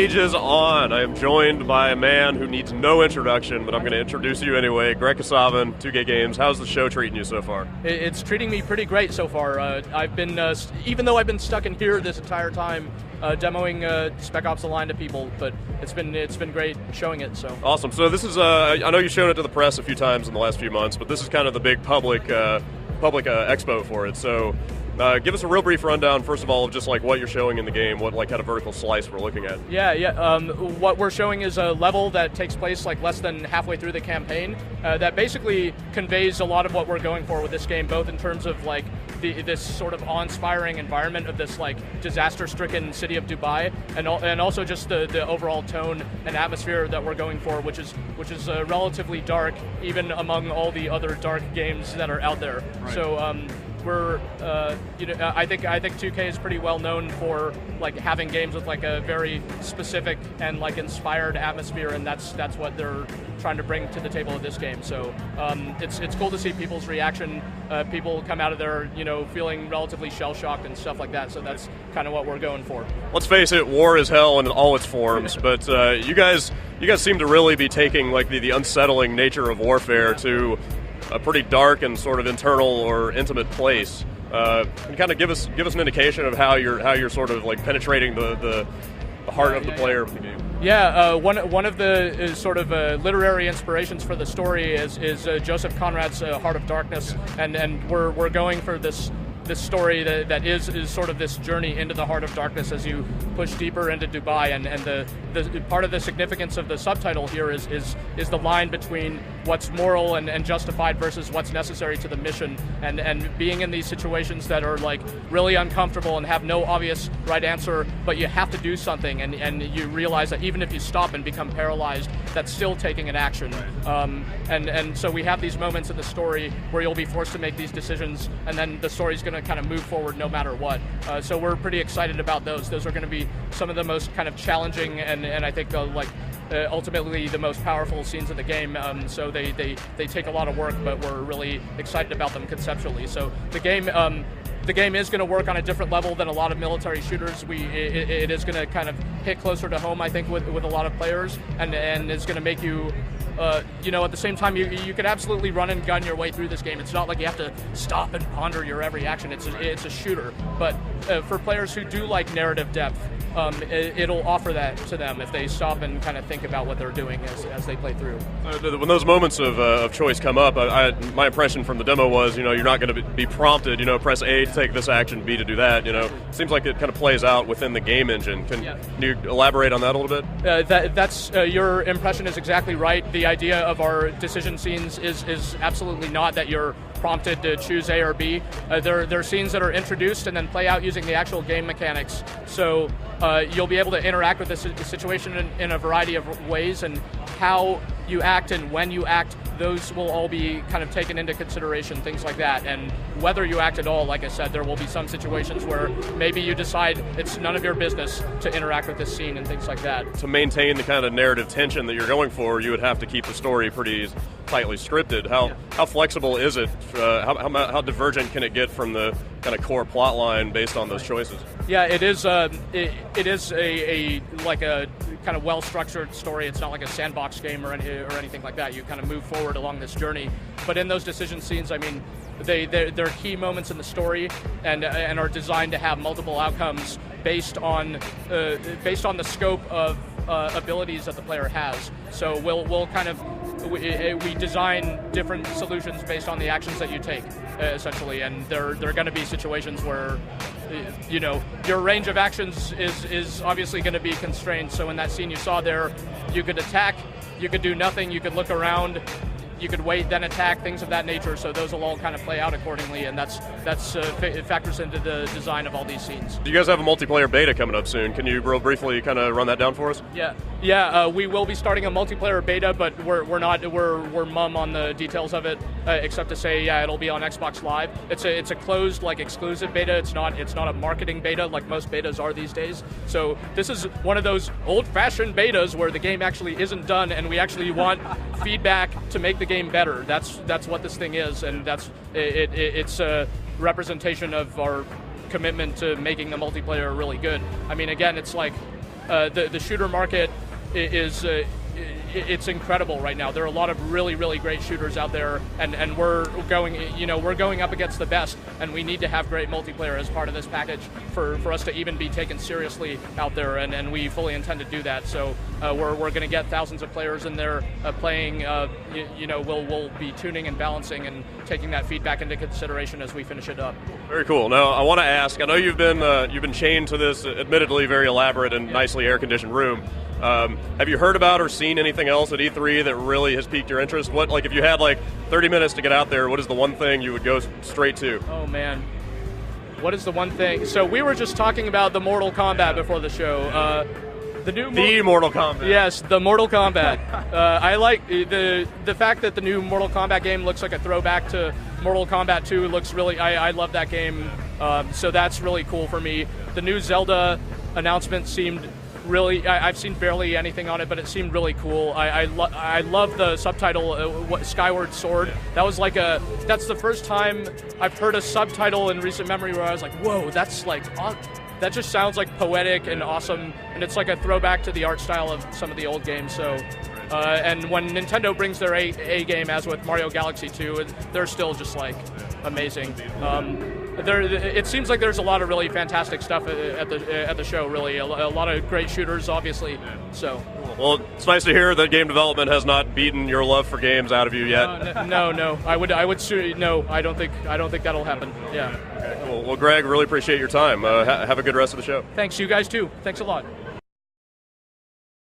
stage is on. I am joined by a man who needs no introduction, but I'm going to introduce you anyway. Greg Kasavin, 2K Games. How's the show treating you so far? It's treating me pretty great so far. I've been, even though I've been stuck in here this entire time, demoing Spec Ops: The Line to people, but it's been great showing it. So awesome. So this is, I know you've shown it to the press a few times in the last few months, but this is kind of the big public expo for it. So. Give us a real brief rundown, first of all, of just like what you're showing in the game, what like kind of vertical slice we're looking at. Yeah. What we're showing is a level that takes place like less than halfway through the campaign. That basically conveys a lot of what we're going for with this game, both in terms of like this sort of awe-inspiring environment of this like disaster-stricken city of Dubai, and also just the overall tone and atmosphere that we're going for, which is relatively dark, even among all the other dark games that are out there. Right. So. I think 2K is pretty well known for like having games with like a very specific and like inspired atmosphere, and that's what they're trying to bring to the table of this game. So it's cool to see people's reaction. People come out of there, feeling relatively shell-shocked and stuff like that. So that's kind of what we're going for. Let's face it, war is hell in all its forms. But you guys seem to really be taking like the unsettling nature of warfare to a pretty dark and sort of internal or intimate place. Can you kind of give us an indication of how you're sort of like penetrating the heart of the player of the game? Yeah, one of the sort of literary inspirations for the story is Joseph Conrad's Heart of Darkness, and we're going for this story that is sort of this journey into the heart of darkness as you push deeper into Dubai, and the part of the significance of the subtitle here is the line between what's moral and justified versus what's necessary to the mission, and being in these situations that are like really uncomfortable and have no obvious right answer, but you have to do something, and you realize that even if you stop and become paralyzed, that's still taking an action. And so we have these moments in the story where you'll be forced to make these decisions, and then the story's going to kind of move forward no matter what. So we're pretty excited about those. Those are going to be some of the most kind of challenging and I think ultimately the most powerful scenes of the game. So they take a lot of work, but we're really excited about them conceptually. So the game is going to work on a different level than a lot of military shooters. It is going to kind of hit closer to home, I think, with a lot of players, and it's going to make you. At the same time, you could absolutely run and gun your way through this game. It's not like you have to stop and ponder your every action. It's a shooter. But for players who do like narrative depth, it'll offer that to them if they stop and kind of think about what they're doing as they play through. When those moments of choice come up, my impression from the demo was, you're not going to be prompted, press A to take this action, B to do that. It seems like it kind of plays out within the game engine. Can you elaborate on that a little bit? That's your impression is exactly right. The idea of our decision scenes is absolutely not that you're prompted to choose A or B. There are scenes that are introduced and then play out using the actual game mechanics. So you'll be able to interact with the situation in a variety of ways, and how you act and when you act, those will all be kind of taken into consideration, things like that. And whether you act at all, like I said, there will be some situations where maybe you decide it's none of your business to interact with this scene and things like that. To maintain the kind of narrative tension that you're going for, you would have to keep the story pretty tightly scripted. How flexible is it? How divergent can it get from the kind of core plot line based on those choices? Yeah, it is. It is a kind of well-structured story. It's not like a sandbox game or anything like that. You kind of move forward along this journey. But in those decision scenes, I mean, they're key moments in the story, and are designed to have multiple outcomes based on the scope of abilities that the player has. So we'll kind of we design different solutions based on the actions that you take, essentially, and there are going to be situations where your range of actions is obviously going to be constrained. So in that scene you saw there, you could attack, you could do nothing, you could look around, you could wait, then attack, things of that nature. So those will all kind of play out accordingly, and it factors into the design of all these scenes. You guys have a multiplayer beta coming up soon. Can you real briefly kind of run that down for us? Yeah. We will be starting a multiplayer beta, but we're mum on the details of it, except to say, it'll be on Xbox Live. It's a closed, like, exclusive beta. It's not a marketing beta like most betas are these days. So this is one of those old-fashioned betas where the game actually isn't done, and we actually want feedback to make the game better. That's what this thing is, and it's a representation of our commitment to making the multiplayer really good. I mean, again, it's like the shooter market is. It's incredible right now. There are a lot of really, really great shooters out there, and we're going up against the best, and we need to have great multiplayer as part of this package for us to even be taken seriously out there, and we fully intend to do that. So we're going to get thousands of players in there playing. We'll be tuning and balancing and taking that feedback into consideration as we finish it up. Very cool. Now I want to ask. I know you've been chained to this admittedly very elaborate and nicely air-conditioned room. Have you heard about or seen anything else at E3 that really has piqued your interest? What, like, if you had like 30 minutes to get out there, what is the one thing you would go straight to? Oh man, what is the one thing? So we were just talking about the Mortal Kombat before the show. The Mortal Kombat. Yes, the Mortal Kombat. I like the fact that the new Mortal Kombat game looks like a throwback to Mortal Kombat 2. Looks really, I love that game. So that's really cool for me. The new Zelda announcement seemed really, I've seen barely anything on it, but it seemed really cool. I love the subtitle, Skyward Sword. That was that's the first time I've heard a subtitle in recent memory where I was like, whoa, that's like, that just sounds like poetic and awesome, and it's like a throwback to the art style of some of the old games. So, and when Nintendo brings their A game, as with Mario Galaxy 2, they're still just like amazing. It seems like there's a lot of really fantastic stuff at the show. Really, a lot of great shooters, obviously. So, well, it's nice to hear that game development has not beaten your love for games out of you yet. No. I would no. I don't think that'll happen. Yeah. Okay. Well, Greg, really appreciate your time. Have a good rest of the show. Thanks, you guys too. Thanks a lot.